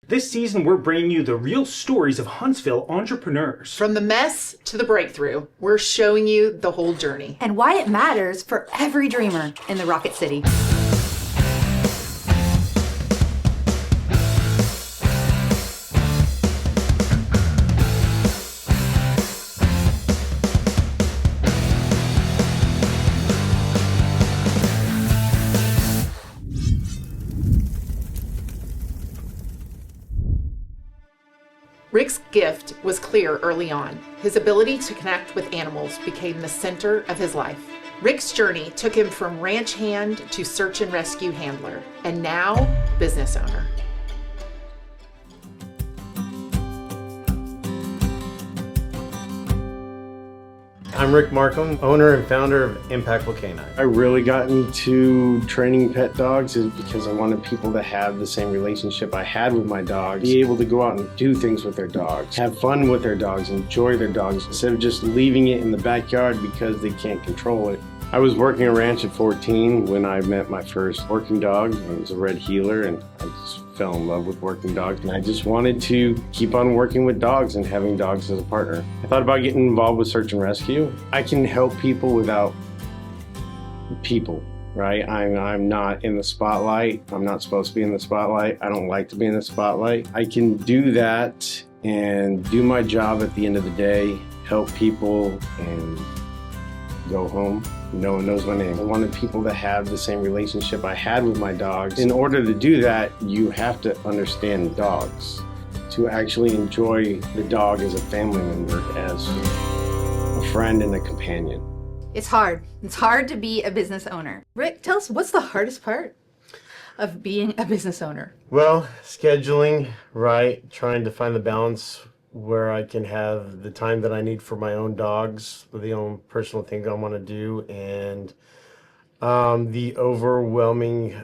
This season, we're bringing you the real stories of Huntsville entrepreneurs. From the mess to the breakthrough, we're showing you the whole journey. And why it matters for every dreamer in the Rocket City. Rick's gift was clear early on. His ability to connect with animals became the center of his life. Rick's journey took him from ranch hand to search and rescue handler, and now business owner. I'm Rick Markum, owner and founder of Impactful Canine. I really got into training pet dogs is because I wanted people to have the same relationship I had with my dogs, be able to go out and do things with their dogs, have fun with their dogs, enjoy their dogs, instead of just leaving it in the backyard because they can't control it. I was working a ranch at 14 when I met my first working dog. It was a red heeler, and I just fell in love with working dogs, and I just wanted to keep on working with dogs and having dogs as a partner. I thought about getting involved with search and rescue. I can help people without people, right? I'm not in the spotlight. I'm not supposed to be in the spotlight. I don't like to be in the spotlight. I can do that and do my job at the end of the day, help people, and go home. No one knows my name. I wanted people to have the same relationship I had with my dogs. In order to do that, you have to understand dogs. To actually enjoy the dog as a family member, as a friend and a companion. It's hard. It's hard to be a business owner. Rick, tell us, what's the hardest part of being a business owner? Well, scheduling, right? Trying to find the balance where I can have the time that I need for my own dogs, the own personal things I want to do, and the overwhelming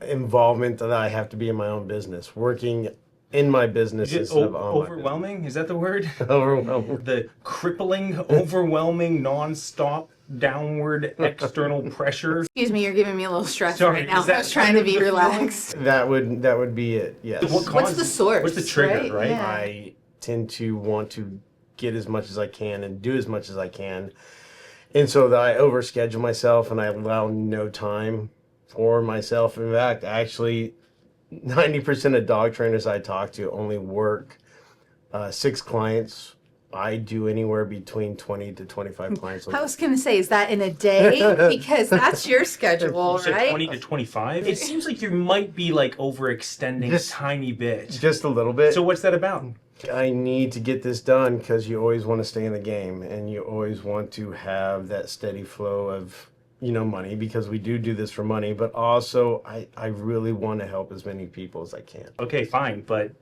involvement that I have to be in my own business, working in my business instead of on overwhelming? Is that the word? Overwhelming. The crippling, overwhelming, non-stop downward external pressure. Excuse me, you're giving me a little stress Sorry, right now. is that I was trying to be relaxed. That would be it. Yes. What's the source? What's the trigger, right? Yeah. I tend to want to get as much as I can and do as much as I can, and so that I overschedule myself and I allow no time for myself. In fact, actually, 90% of dog trainers I talk to only work 6 clients. I do anywhere between 20 to 25 clients a week. I was going to say, is that in a day? Because that's your schedule, You said right? 20 to 25? It seems like you might be like overextending Just- a tiny bit. Just a little bit. So what's that about? I need to get this done because you always want to stay in the game and you always want to have that steady flow of, money, because we do this for money, but also I really want to help as many people as I can. Okay, fine, but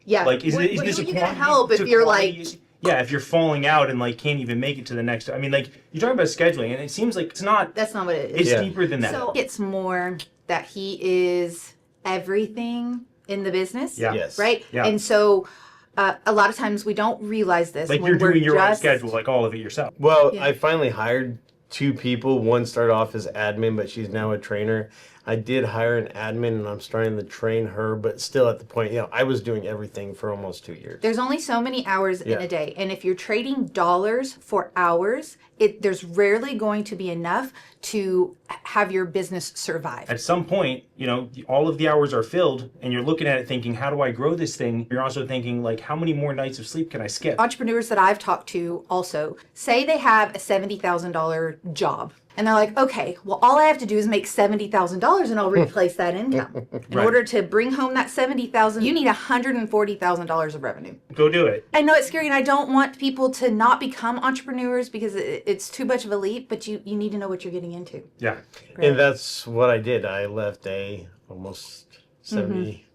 Yeah. like, is What this are a you going to quantity help if to you're quantity? like... Yeah, if you're falling out and like can't even make it to the next. I mean, like you're talking about scheduling, and it seems like it's not. That's not what it is. It's Yeah. deeper than that. So it's more that he is everything in the business. Yeah. Yes. Right? Yeah. And so a lot of times we don't realize this. Like when you're doing we're your own just- schedule, like all of it yourself. Well, Yeah. I finally hired 2 people. One started off as admin, but she's now a trainer. I did hire an admin, and I'm starting to train her, but still at the point, I was doing everything for almost 2 years. There's only so many hours in Yeah. a day. And if you're trading dollars for hours, there's rarely going to be enough to have your business survive. At some point, all of the hours are filled, and you're looking at it thinking, how do I grow this thing? You're also thinking, like, how many more nights of sleep can I skip? Entrepreneurs that I've talked to also say they have a $70,000 job. And they're like, okay, well, all I have to do is make $70,000 and I'll replace that income. In Right. order to bring home that $70,000, you need $140,000 of revenue. Go do it. I know it's scary, and I don't want people to not become entrepreneurs because it's too much of a leap, but you need to know what you're getting into. Yeah. And that's what I did. I left a almost 70K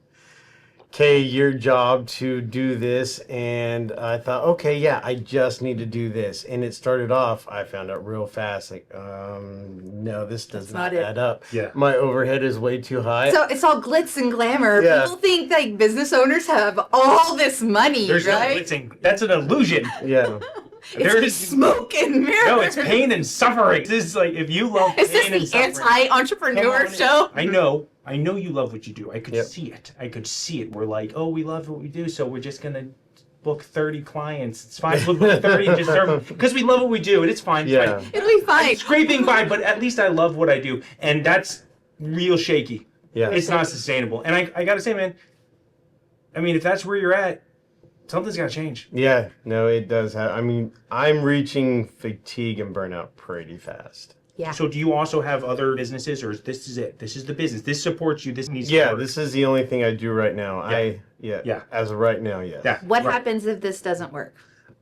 a year job to do this, and I thought, okay, yeah, I just need to do this. And it started off, I found out real fast, like, no, this does not not it. add up. Yeah. My overhead is way too high. So it's all glitz and glamour. Yeah. People think like business owners have all this money, There's right? no blitzing. That's an illusion. Yeah. There It's smoke and mirrors. No, it's pain and suffering. This is like, if you love Is pain and this the suffering. anti-entrepreneur Come on. show? I know. I know you love what you do. I could Yep. see it. I could see it. We're like, oh, we love what we do, so we're just gonna book 30 clients. It's fine. We'll book 30 and just serve because we love what we do, and it's fine. It's Yeah. fine. It'll be fine. I'm scraping by, but at least I love what I do, and that's real shaky. Yeah. It's not sustainable. And I gotta say, man, I mean, if that's where you're at, something's gotta change. Yeah, no, it does have. I mean, I'm reaching fatigue and burnout pretty fast. Yeah. So do you also have other businesses, or this is it? This is the business. This supports you. This needs Yeah, support. this is the only thing I do right now. Yeah. As of right now, yeah. Yeah. What right. happens if this doesn't work?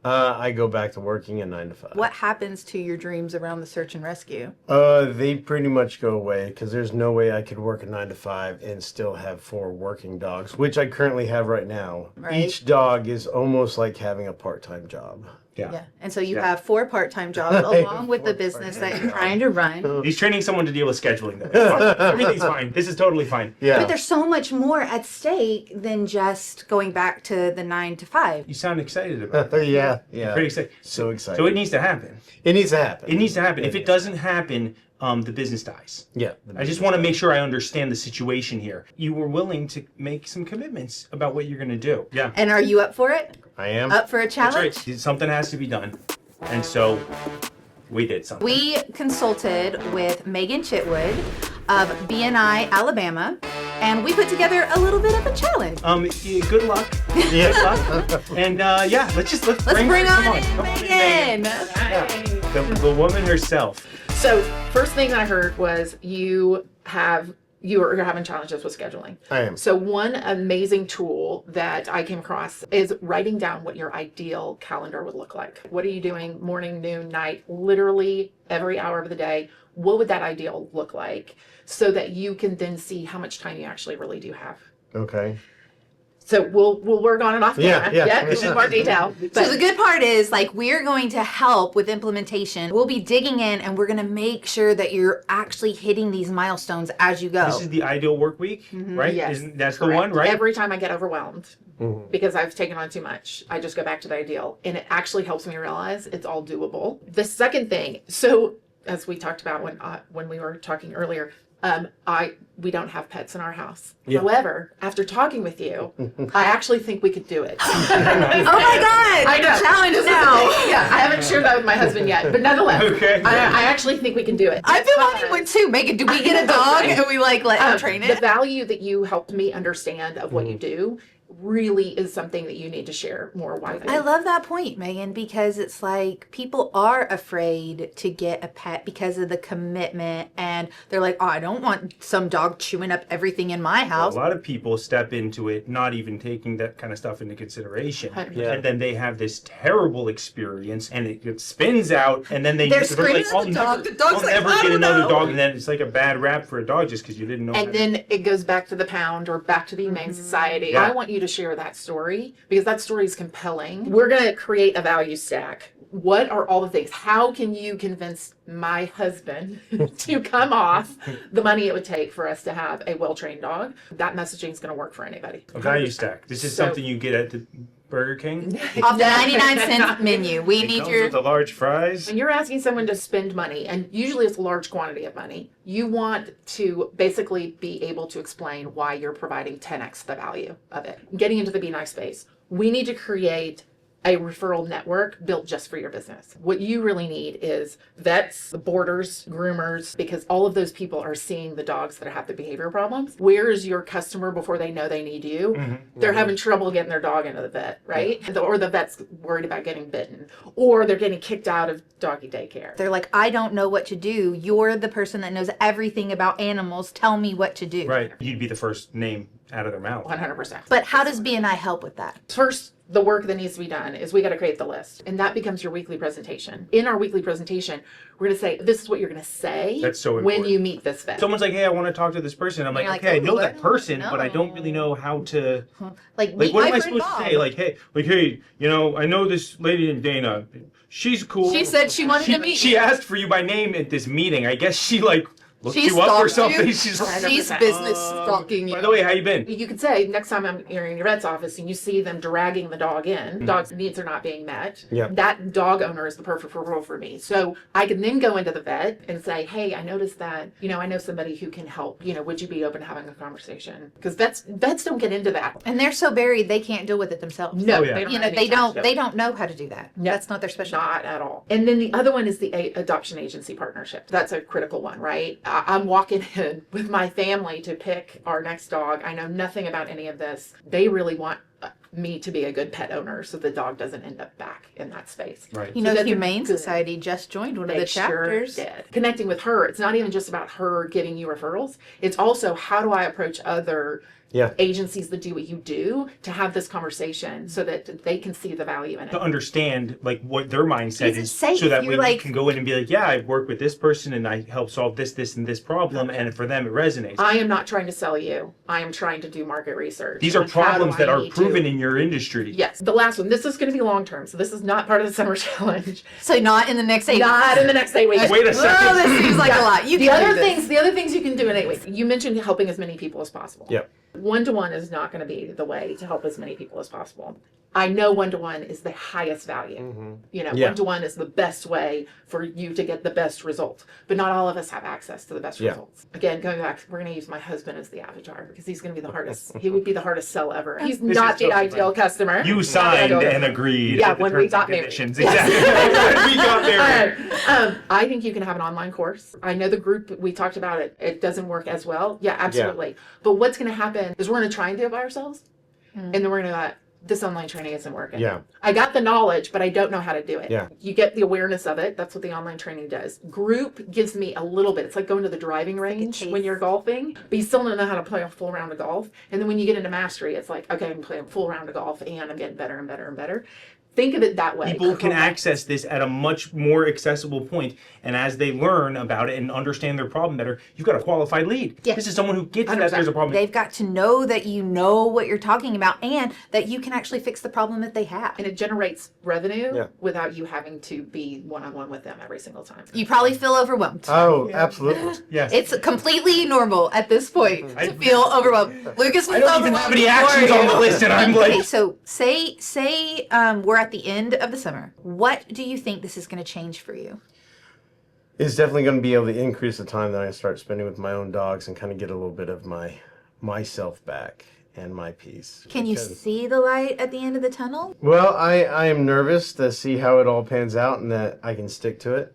I go back to working at 9 to 5. What happens to your dreams around the search and rescue? They pretty much go away because there's no way I could work a 9 to 5 and still have 4 working dogs, which I currently have right now. Right. Each dog is almost like having a part-time job. Yeah. And so you Yeah. have 4 part-time jobs along with the business that you're trying to run. He's training someone to deal with scheduling. Though. It's fine. Everything's fine. This is totally fine. Yeah. But there's so much more at stake than just going back to the 9 to 5. You sound excited about it. Yeah. Pretty excited. So excited. So it needs to happen. It needs to happen. It needs to happen. If it doesn't happen, the business dies. Yeah. I just want to make sure I understand the situation here. You were willing to make some commitments about what you're going to do. Yeah. And are you up for it? I am. Up for a That's challenge? right. Something has to be done. And so we did something. We consulted with Meaghan Chitwood of BNI, Alabama, and we put together a little bit of a challenge. Yeah, good luck. Yeah. Good luck. And let's Let's bring bring her. on Come in Come on in, Meaghan. Yeah. The woman herself. So first thing I heard was you're having challenges with scheduling. I am. So one amazing tool that I came across is writing down what your ideal calendar would look like. What are you doing morning, noon, night, literally every hour of the day? What would that ideal look like so that you can then see how much time you actually really do have? Okay. So we'll work on it off camera. Yeah. This is more detail. So the good part is, like, we're going to help with implementation. We'll be digging in, and we're going to make sure that you're actually hitting these milestones as you go. This is the ideal work week, right? Yes, That's the correct. one, right? Every time I get overwhelmed because I've taken on too much, I just go back to the ideal. And it actually helps me realize it's all doable. The second thing, so as we talked about when we were talking earlier, we don't have pets in our house. Yeah. However, after talking with you, I actually think we could do it. Oh my God! I know. Challenge is now. now. Yeah, I haven't shared that with my husband yet, but nonetheless, Okay. I actually think we can do it. I've been wanting one too. Meaghan, do we get a dog and we let him train The it? value that you helped me understand of what you do really is something that you need to share more widely. I love that point, Meaghan, because it's like people are afraid to get a pet because of the commitment, and they're like, oh, I don't want some dog chewing up everything in my A house. lot of people step into it not even taking that kind of stuff into consideration. 100%. Yeah. And then they have this terrible experience and it spins out and then They're screaming like, at the dog. The dog's I'll like, never I get don't another know. dog, and then it's like a bad rap for a dog just because you didn't know. how And to- then it goes back to the pound or back to the Humane Society. Yeah. I want you to share that story because that story is compelling. We're going to create a value stack. What are all the things? How can you convince my husband to come off the money it would take for us to have a well-trained dog? That messaging is going to work for anybody. a value stack. This is So- something you get at the Burger King. Off the 99-cent menu. We It need comes your... with the large fries. When you're asking someone to spend money, and usually it's a large quantity of money, you want to basically be able to explain why you're providing 10x the value of it. Getting into the Be Nice space, we need to create a referral network built just for your business. What you really need is vets, boarders, groomers, because all of those people are seeing the dogs that have the behavior problems. Where is your customer before they know they need you? They're having trouble getting their dog into the vet, right? Or the vet's worried about getting bitten, or they're getting kicked out of doggy daycare. They're like, I don't know what to do. You're the person that knows everything about animals. Tell me what to do. Right. You'd be the first name out of their mouth. 100%. But how does BNI help with that? First, the work that needs to be done is we got to create the list, and that becomes your weekly presentation. In our weekly presentation, we're going to say, this is what you're going to say That's so when important. you meet this vet. Someone's like, hey, I want to talk to this person. I'm like, you're like, okay, I know "Ooh, that I person, don't but I don't really know how to. Like Like, meet what my am I friend supposed Bob. to say? Like, hey, you know, I know this lady named Dana. She's cool. She said she wanted to meet She you. asked for you by name at this meeting. I guess she like looked She you up or stalked something. you? She's She's business stalking you. By the way, how you been? You could say next time you're in your vet's office and you see them dragging the dog in, dog's needs are not being met. Yeah. That dog owner is the perfect referral for me. So I can then go into the vet and say, hey, I noticed that, I know somebody who can help. Would you be open to having a conversation? Because vets don't get into that. And they're so buried they can't deal with it themselves. No, Oh, yeah. they don't. You know, have any time to do it. they don't know how to do that. That's not their specialty. Not at all. And then the other one is the adoption agency partnership. That's a critical one, right? I'm walking in with my family to pick our next dog. I know nothing about any of this. They really want me to be a good pet owner so the dog doesn't end up back in that space. Right. You So know, that's Humane good. Society just joined one of They the chapters. Sure did. Connecting with her, it's not even just about her giving you referrals. It's also how do I approach other agencies that do what you do to have this conversation so that they can see the value in it. To understand like what their mindset Is it is, safe? so that You're we like- can go in and be like, yeah, I've worked with this person and I help solve this, and this problem, and for them it resonates. I am not trying to sell you. I am trying to do market research. These are on how do problems I that are need proven to- in your industry. Yes. The last one. This is going to be long term, so this is not part of the summer challenge. So not in the next 8 Not in the next 8 weeks. Wait a second. Oh, this seems like a lot. You the can other do this. things, the other things you can do in 8 weeks. You mentioned helping as many people as possible. Yep. One-to-one is not going to be the way to help as many people as possible. I know one-to-one is the highest value. Yeah. One-to-one is the best way for you to get the best result. But not all of us have access to the best results. Again, going back, we're going to use my husband as the avatar because he's going to be the hardest. He would be the hardest sell ever. He's not the ideal customer. You Not signed the ideal and customer. agreed. Yeah, with the when we terms got and married. conditions. Yes. Exactly. When we got married. I think you can have an online course. I know the group we talked about it doesn't work as well. Yeah, absolutely. But what's going to happen is we're going to try and do it by ourselves, and then we're going to this online training isn't working. Yeah. I got the knowledge, but I don't know how to do it. Yeah. You get the awareness of it. That's what the online training does. Group gives me a little bit. It's like going to the driving range taste. when you're golfing, but you still don't know how to play a full round of golf. And then when you get into mastery, it's like, okay, I'm playing a full round of golf and I'm getting better and better and better. Think of it that way. People can access this at a much more accessible point, and as they learn about it and understand their problem better, you've got a qualified lead. Yeah. This is someone who gets that 100%. there's a problem. They've got to know that you know what you're talking about and that you can actually fix the problem that they have. And it generates revenue Yeah. without you having to be one-on-one with them every single time. You probably feel overwhelmed. Oh, absolutely. Yes. It's completely normal at this point to feel overwhelmed. Lucas was I don't even have any actions before on the you. list, and I'm Okay, like, so say we're at the end of the summer. What do you think this is going to change for you? It's definitely going to be able to increase the time that I start spending with my own dogs and kind of get a little bit of myself back and my peace. Can you Because- see the light at the end of the tunnel? Well, I am nervous to see how it all pans out and that I can stick to it.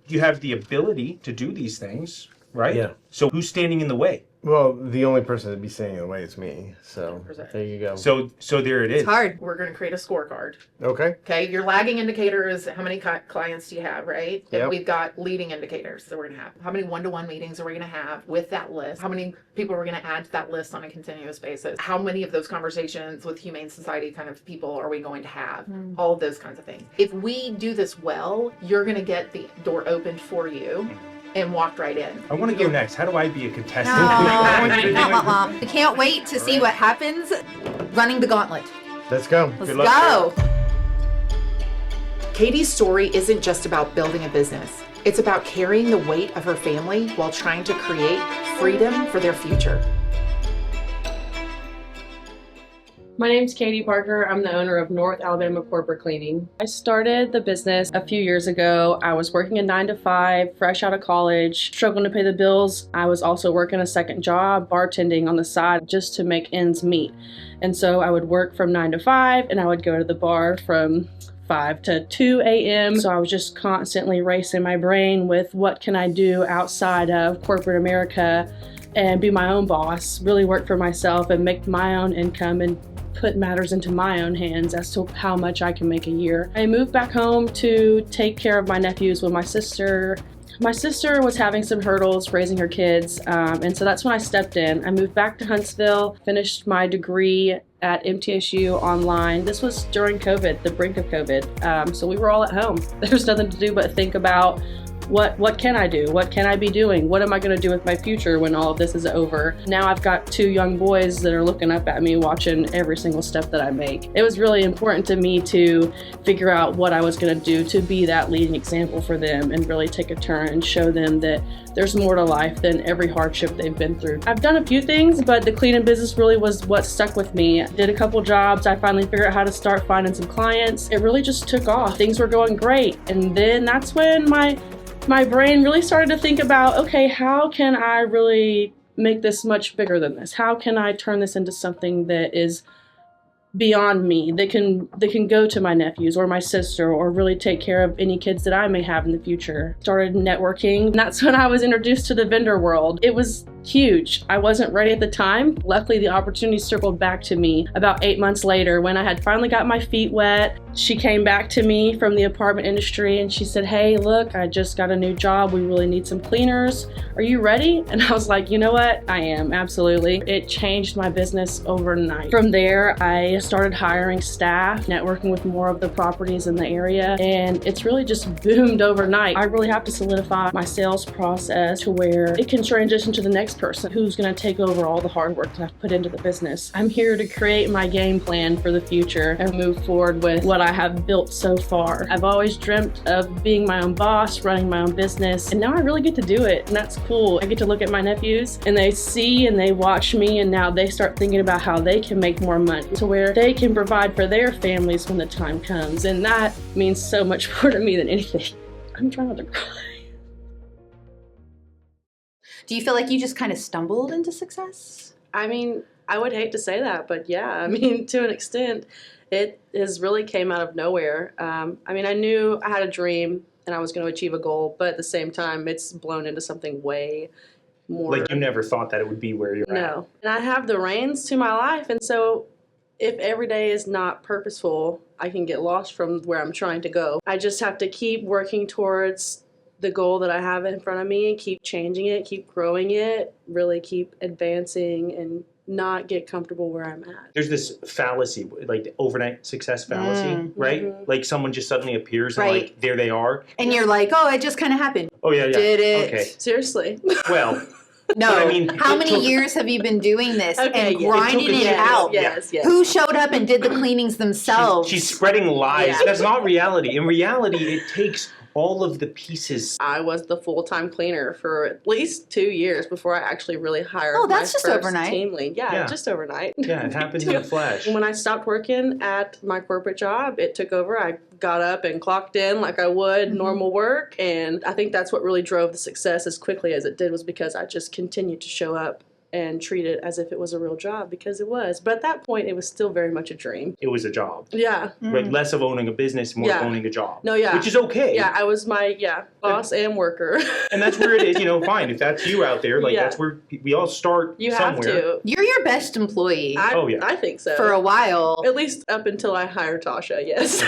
you have the ability to do these things, right? Yeah. So who's standing in the way? Well, the only person that'd be standing in the way is me. So 100%. there you go. So there it is. It's hard. We're going to create a scorecard. Okay. Okay, your lagging indicator is how many clients do you have, right? And Yep. we've got leading indicators that we're going to have. How many one-to-one meetings are we going to have with that list? How many people are we going to add to that list on a continuous basis? How many of those conversations with Humane Society kind of people are we going to have? All of those kinds of things. If we do this well, you're going to get the door opened for you and walked right in. I want to go next. How do I be a contestant? No, I want you to do it. Mom. I can't wait to see what happens running the gauntlet. Let's go. Let's Good luck. go. Katie's story isn't just about building a business. It's about carrying the weight of her family while trying to create freedom for their future. My name's Katie Parker. I'm the owner of North Alabama Corporate Cleaning. I started the business a few years ago. I was working a 9-to-5, fresh out of college, struggling to pay the bills. I was also working a second job, bartending on the side just to make ends meet. And so I would work from 9 to 5 and I would go to the bar from 5 to 2 a.m. So I was just constantly racing my brain with what can I do outside of corporate America and be my own boss, really work for myself and make my own income and put matters into my own hands as to how much I can make a year. I moved back home to take care of my nephews with my sister. My sister was having some hurdles raising her kids, and so that's when I stepped in. I moved back to Huntsville, finished my degree at MTSU online. This was during COVID, the brink of COVID, so we were all at home. There was nothing to do but think about What can I do? What can I be doing? What am I going to do with my future when all of this is over? Now I've got 2 young boys that are looking up at me, watching every single step that I make. It was really important to me to figure out what I was going to do to be that leading example for them and really take a turn and show them that there's more to life than every hardship they've been through. I've done a few things, but the cleaning business really was what stuck with me. I did a couple jobs. I finally figured out how to start finding some clients. It really just took off. Things were going great. And then that's when my brain really started to think about, okay, how can I really make this much bigger than this? How can I turn this into something that is beyond me, that can go to my nephews or my sister or really take care of any kids that I may have in the future. Started networking. And that's when I was introduced to the vendor world. It was huge. I wasn't ready at the time. Luckily, the opportunity circled back to me about 8 months later when I had finally got my feet wet. She came back to me from the apartment industry and she said, hey, look, I just got a new job. We really need some cleaners. Are you ready? And I was like, you know what? I am, absolutely. It changed my business overnight. From there, I started hiring staff, networking with more of the properties in the area, and it's really just boomed overnight. I really have to solidify my sales process to where it can transition to the next person who's going to take over all the hard work that I've put into the business. I'm here to create my game plan for the future and move forward with what I have built so far. I've always dreamt of being my own boss, running my own business, and now I really get to do it, and that's cool. I get to look at my nephews and they see and they watch me, and now they start thinking about how they can make more money to where they can provide for their families when the time comes, and that means so much more to me than anything. I'm trying not to cry. Do you feel like you just kind of stumbled into success? I mean, I would hate to say that, but yeah, I mean, to an extent, it has really came out of nowhere. I mean, I knew I had a dream and I was going to achieve a goal, but at the same time, it's blown into something way more. Like you never thought that it would be where you're at. No. And I have the reins to my life, and so if every day is not purposeful, I can get lost from where I'm trying to go. I just have to keep working towards the goal that I have in front of me and keep changing it, keep growing it, really keep advancing and not get comfortable where I'm at. There's this fallacy, like the overnight success fallacy, right? Mm-hmm. Like someone just suddenly appears and Right. like, there they are. And you're like, oh, it just kind of happened. Oh, yeah, yeah. Did it? Okay. Seriously. Well, No. But I mean, how it many took- years have you been doing this Okay, and yeah. grinding It took it a- out? Yes, yes. Who showed up and did the cleanings themselves? she's spreading lies. Yeah. That's not reality. In reality, it takes all of the pieces. I was the full-time cleaner for at least 2 years before I actually really hired Oh, that's my just first overnight. team lead. Yeah, Yeah. just overnight. Yeah, it happens in the flesh. And when I stopped working at my corporate job, it took over. I got up and clocked in like I would normal work. And I think that's what really drove the success as quickly as it did, was because I just continued to show up and treat it as if it was a real job, because it was. But at that point, it was still very much a dream. It was a job. Yeah. Like less of owning a business, more of Yeah. owning a job. No, yeah. Which is okay. Yeah, I was my, boss and worker. And that's where it is, fine. If that's you out there, like Yeah. that's where we all start You have somewhere. to. You're your best employee Oh, yeah. I think so. for a while. At least up until I hired Tasha, yes.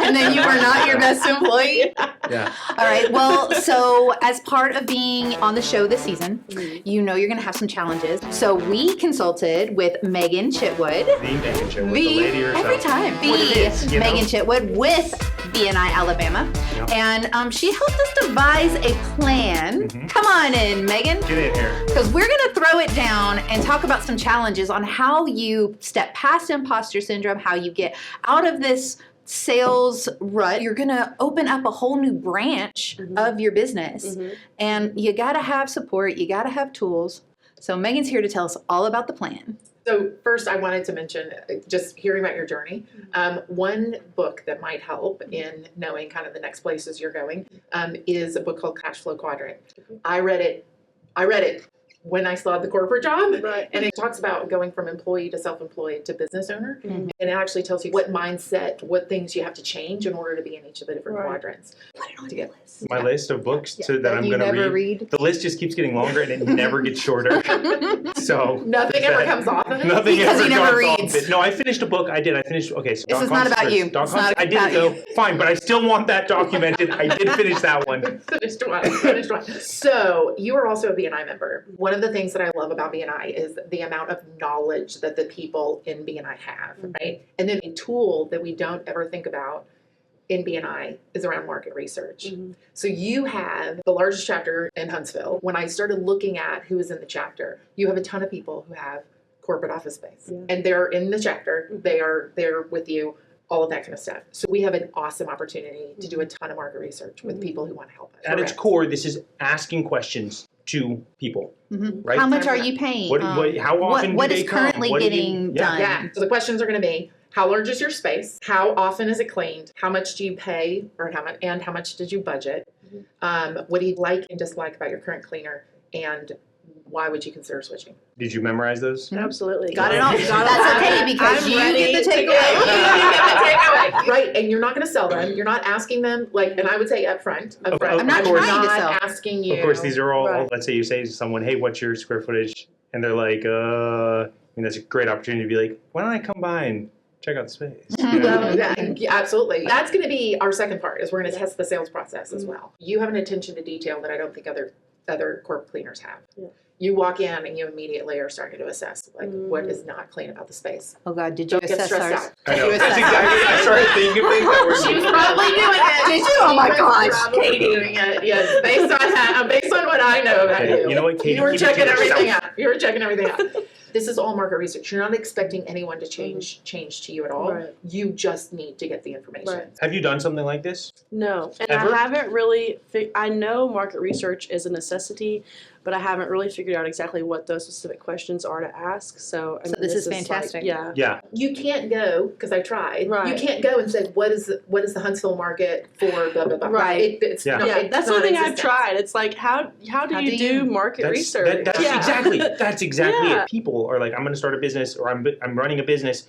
And then you were not your best employee? Yeah. All right. Well, so as part of being on the show this season, you know you're going to have some challenges. So we consulted with Meaghan Chitwood. The Meaghan Show with the lady herself. Every time. What it is, you know? Meaghan Chitwood with BNI Alabama. Yep. And she helped us devise a plan. Come on in, Meaghan. Get in here. Because we're going to throw it down and talk about some challenges on how you step past imposter syndrome, how you get out of this sales rut. You're going to open up a whole new branch of your business. And you got to have support. You got to have tools. So Meaghan's here to tell us all about the plan. So first, I wanted to mention, just hearing about your journey, one book that might help in knowing kind of the next places you're going is a book called Cash Flow Quadrant. I read it when I still had the corporate job, Right. and it talks about going from employee to self-employed to business owner, and it actually tells you what mindset, what things you have to change in order to be in each of the different Right. quadrants. Put it on your list. My list of books that I'm you going to never read. read. The list just keeps getting longer and it never gets shorter. So Nothing ever comes off of it. Nothing Because ever he never comes off reads. of it. No, I finished a book. I did. I finished. Okay, so This is not about you. It's not I did about it though. you. Fine, but I still want that documented. I did finish that one. Finished one. So you are also a BNI member. One of the things that I love about BNI is the amount of knowledge that the people in BNI have, right? And then a tool that we don't ever think about in BNI is around market research. So you have the largest chapter in Huntsville. When I started looking at who is in the chapter, you have a ton of people who have corporate office space, and they're in the chapter. They are there with you, all of that kind of stuff. So we have an awesome opportunity to do a ton of market research with people who want to help us. At its core, this is asking questions to people, right? How much are you paying? How often what do is they come? currently What do you- getting done? Yeah. So the questions are going to be: how large is your space? How often is it cleaned? How much do you pay, or how much did you budget? What do you like and dislike about your current cleaner, and why would you consider switching? Did you memorize those? Absolutely. Got it all. That's okay because I'm you ready get the to takeaway. Right, and you're not going to sell them. You're not asking them, like, and I would say upfront. I'm not We're trying to not sell. asking you. Of course, these are all, Right. let's say you say to someone, hey, what's your square footage? And they're like, I mean, that's a great opportunity to be like, why don't I come by and check out the space? Well, yeah, absolutely. That's going to be our second part, is we're going to test the sales process as well. You have an attention to detail that I don't think other corporate cleaners have. Yeah. You walk in and you immediately are starting to assess, like, what is not clean about the space. Oh God, did you Don't get assess stressed ours? out. I know. Did you That's assess exactly ours? I started thinking of things that were She was probably doing it. Did you? Oh my She was gosh, probably Katie. doing it. Yes, based on what I know about Okay, you. you know what, Katie? You were Keep it to checking everything yourself. out. You were checking everything out. This is all market research. You're not expecting anyone to change to you at all. Right. You just need to get the information. Right. Have you done something like this? No, and Ever? I haven't really. I know market research is a necessity, but I haven't really figured out exactly what those specific questions are to ask. So, I mean, this is like, fantastic. yeah. Yeah. You can't go, because I tried. Right. You can't go and say, what is the Huntsville market for blah blah blah. Right. It's Yeah. not, Yeah, it's that's one thing I've non-existent. tried. It's like how do you do market research? That's Yeah. exactly Yeah. it. People are like, I'm going to start a business, or I'm running a business,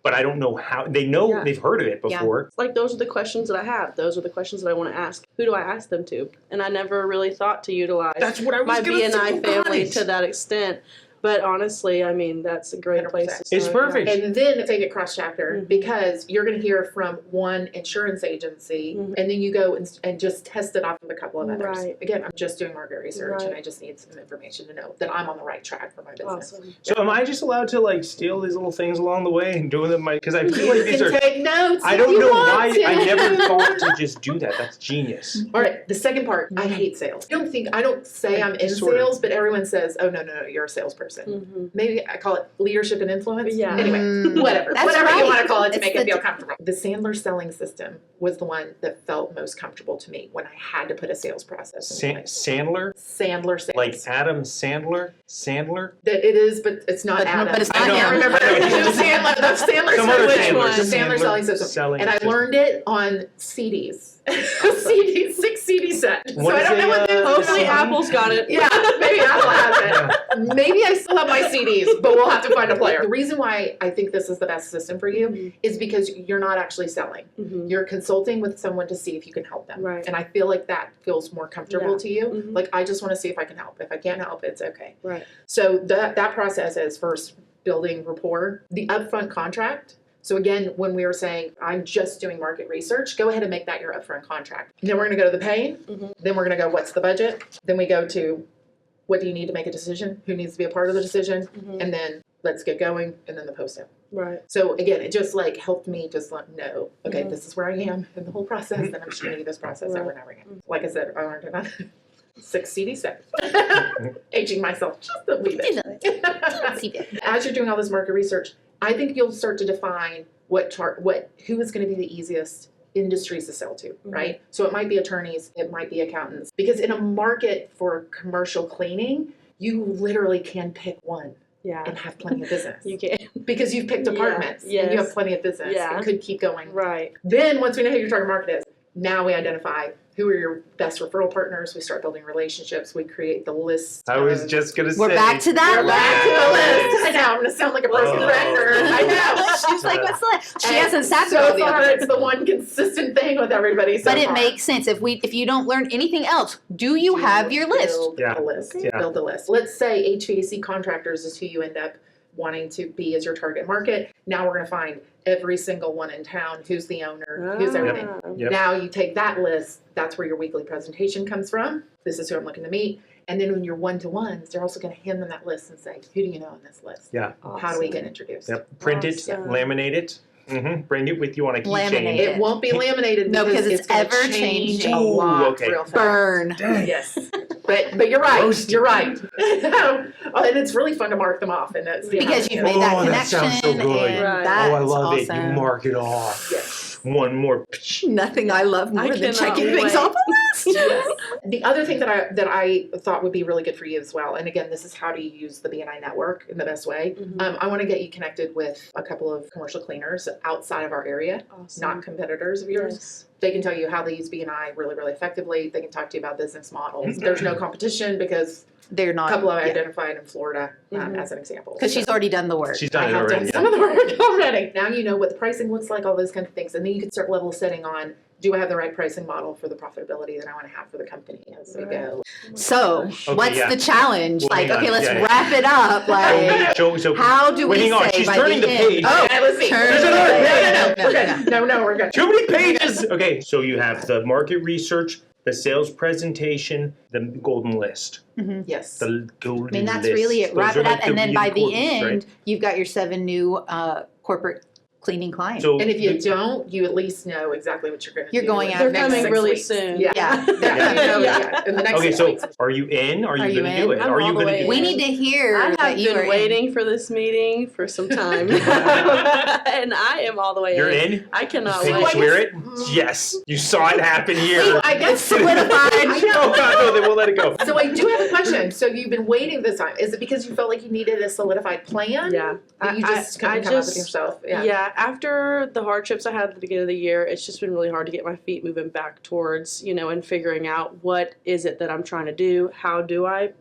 but I don't know how. They know Yeah. they've heard of it before. Like, those are the questions that I have. Those are the questions that I want to ask. Who do I ask them to? And I never really thought to utilize That's what I was my going to say. BNI family Guys. to that extent. But honestly, I mean, that's a great 100%. place to start. It's perfect. And then take it cross chapter, Mhm. because you're going to hear from one insurance agency, Mhm. and then you go and just test it off with a couple of others. Right. Again, I'm just doing market research, and Right. I just need some information to know that I'm on the right track for my business. Awesome. So am I just allowed to like steal these little things along the way and do them? Because I feel like You these can are. take notes. I if don't you know want why to. I never thought to just do that. That's genius. All right, the second part, I hate sales. I don't say I'm in Sort of. sales, but everyone says, oh, no, you're a salesperson. Mm-hmm. Maybe I call it leadership and influence. Yeah. Anyway, whatever. That's Whatever right. you want to call it to It's make the it feel comfortable. The Sandler selling system was the one that felt most comfortable to me when I had to put a sales process in place. Sandler? Sandler sales. Like Adam Sandler? Sandler? That it is, but it's not Adam. but it's I not can't him. remember. I know. It was Sandler. The Sandler Some other selling Sandler. system. The Sandler selling system. Selling And I system. learned it on CDs. CDs, 6 CD set. So What I is don't know what a, this Hopefully, is. Apple's got it. Yeah, maybe Apple has it. Maybe I still have my CDs, but we'll have to find a player. The reason why I think this is the best system for you is because you're not actually selling. Mm-hmm. You're consulting with someone to see if you can help them. Right. And I feel like that feels more comfortable Yeah. to you. Mhm. Like, I just want to see if I can help. If I can't help, it's okay. Right. So that process is first building rapport, the upfront contract. So again, when we were saying, I'm just doing market research, go ahead and make that your upfront contract. Then we're going to go to the paying. Mhm. Then we're going to go, what's the budget? Then we go to, what do you need to make a decision? Who needs to be a part of the decision? Mhm. And then let's get going. And then the post-it. Right. So again, it just like helped me just know, okay, Mhm. this is where I am in the whole process. And I'm just going to do this process over and over again. Like I said, I learned it on 6 CD set. Aging myself just a wee bit. As you're doing all this market research, I think you'll start to define who is going to be the easiest industries to sell to, right? So it might be attorneys, it might be accountants, because in a market for commercial cleaning, you literally can pick one Yeah. and have plenty of business You can. because you've picked Yeah, departments and you yes. have plenty of business Yeah. and could keep going. Right. Then once we know who your target market is, now we identify who are your best referral partners. We start building relationships. We create the list. I was of- just going to say. We're back to that We're back to the list. list. I know, I'm going to sound like a broken Oh. record. I know. She's like, what's the list? She And hasn't sat through so all the far, other it's the one consistent thing with everybody so But it far. makes sense. If you don't learn anything else, do you have your list? Build Yeah. a list. Yeah. Build a list. Let's say HVAC contractors is who you end up wanting to be as your target market. Now we're going to find every single one in town. Who's the owner? Who's everything? Ah. Yep. Now you take that list. That's where your weekly presentation comes from. This is who I'm looking to meet. And then when you're one-to-ones, they're also going to hand them that list and say, who do you know on this list? Yeah. How do we get introduced? Yep. Print it, Awesome. laminate it, Bring it with you on a Laminate keychain. It won't be laminated No, because it's gonna ever change changing. a lot okay. real fast. Burn. Yes, but you're right. Roasted. You're right. And it's really fun to mark them off, and that's Because you've made that Oh, that connection, sounds so good. and Right. that's Oh, I love awesome. it. You mark it off. Yes. One more. Nothing I love more I than cannot checking things wait. off the list. The other thing that I thought would be really good for you as well, and again, this is how to use the BNI network in the best way. I want to get you connected with a couple of commercial cleaners outside of our area, Awesome. not competitors of yours. Yes. They can tell you how they use BNI really, really effectively. They can talk to you about business models. There's no competition because They're a not. couple I identified in Florida as an example. Because she's already done the work. She's I done it have already. done some of the work already. Now you know what the pricing looks like, all those kinds of things. And then you can start level setting on, do I have the right pricing model for the profitability that I want to have for the company as we go? So, what's yeah. the challenge? Well, Like, hang on. okay, let's Yeah, yeah. wrap it up. Like, So how do we hang on, say she's by turning the end? page. Oh, Okay, let's see. turn There's the another- page. We're good. No, we're good. Too many pages. Okay, so you have the market research, the sales presentation, the golden list. Yes. The golden list. I mean, that's really it. Those Wrap are it like up, and then by the importance, end, right? you've got your 7 new corporate cleaning clients. So And if you don't, you at least know exactly what you're going to do. You're going in after the They're next coming 6 really weeks. soon. Yeah. Yeah. In the next okay, 6 so weeks. are you in? Are Are you you going to in? do it? I'm Are you all the going to way do we it? need to hear I that have you are been in. waiting for this meeting for some time, and I am all the way You're in. in? I cannot Can you wait. swear it? Yes. You saw it happen here. So I guess solidified. Oh God, no! They won't let it go. So I do have a question. So you've been waiting this time. Is it because you felt like you needed a solidified plan? Yeah, That you just couldn't come up with yourself? Yeah, after the hardships I had at the beginning of the year, it's just been really hard to get my feet moving back towards, and figuring out what is it that I'm trying to do. How do I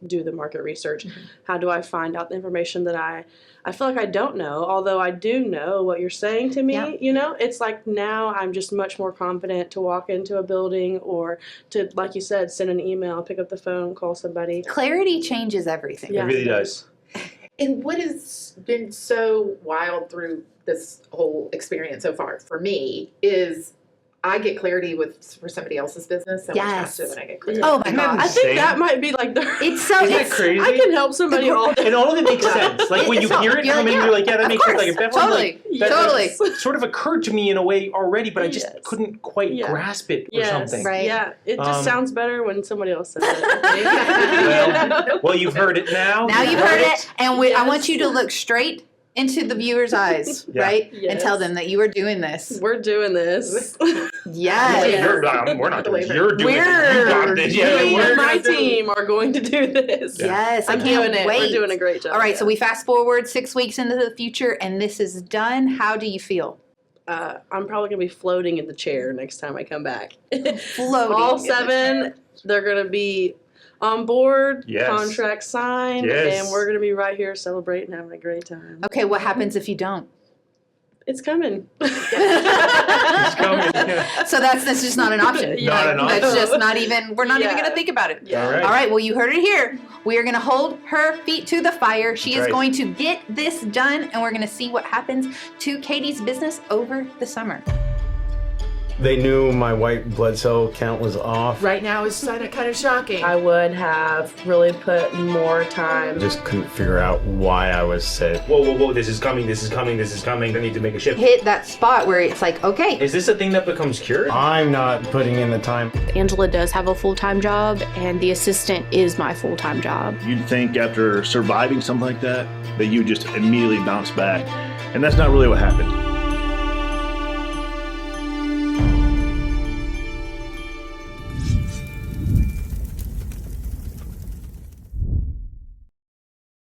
do the market research? How do I find out the information that I feel like I don't know, although I do know what you're saying to me. Yeah. It's like now I'm just much more confident to walk into a building or to, like you said, send an email, pick up the phone, call somebody. Clarity changes everything. Yeah. It really does. And what has been so wild through this whole experience so far for me is I get clarity for somebody else's business so much Yes. faster than I get clarity. Oh my Isn't that gosh. I think Insane. that might be like the. It's so Isn't that it's crazy? I can help somebody all day. And all of it makes sense. Like when you It's all- hear it you're come like, in, yeah, you're like, yeah, that of makes sense. course. Like that one, Totally. that Totally. sort of occurred to me in a way already, but I just Yes. couldn't quite Yeah. grasp it or Yes. something. Right. Yeah, it just Um, sounds better when somebody else says it. Well, you've heard it now. Now you've heard it, and I want you to look straight into the viewer's eyes, Yeah. right? Yes. And tell them that you are doing this. We're doing this. Yes. We're not doing it. You're doing it. You We're got it. Yeah, Me we're and my gonna do it. team are going to do this. Yes, I I'm can't doing it. wait. We're doing a great job. All right, so we fast forward 6 weeks into the future, and this is done. How do you feel? I'm probably gonna be floating in the chair next time I come back. Floating. All 7, they're gonna be on board, Yes. contract signed, Yes. and we're gonna be right here celebrating, having a great time. Okay, what happens if you don't? It's coming. It's coming. Yeah. So that's just not an option. Yeah. Not an option. That's just not even. We're not even Yeah. going to think about it. Yeah. All right. All right. Well, you heard it here. We are going to hold her feet to the fire. She is Right. going to get this done, and we're going to see what happens to Katie's business over the summer. They knew my white blood cell count was off. Right now is kind of shocking. I would have really put more time. Just couldn't figure out why I was sick. Whoa, this is coming. I need to make a shift. Hit that spot where it's like, okay, Is this a thing that becomes cured? I'm not putting in the time. Angela does have a full-time job, and the assistant is my full-time job. You'd think after surviving something like that you just immediately bounce back. And that's not really what happened.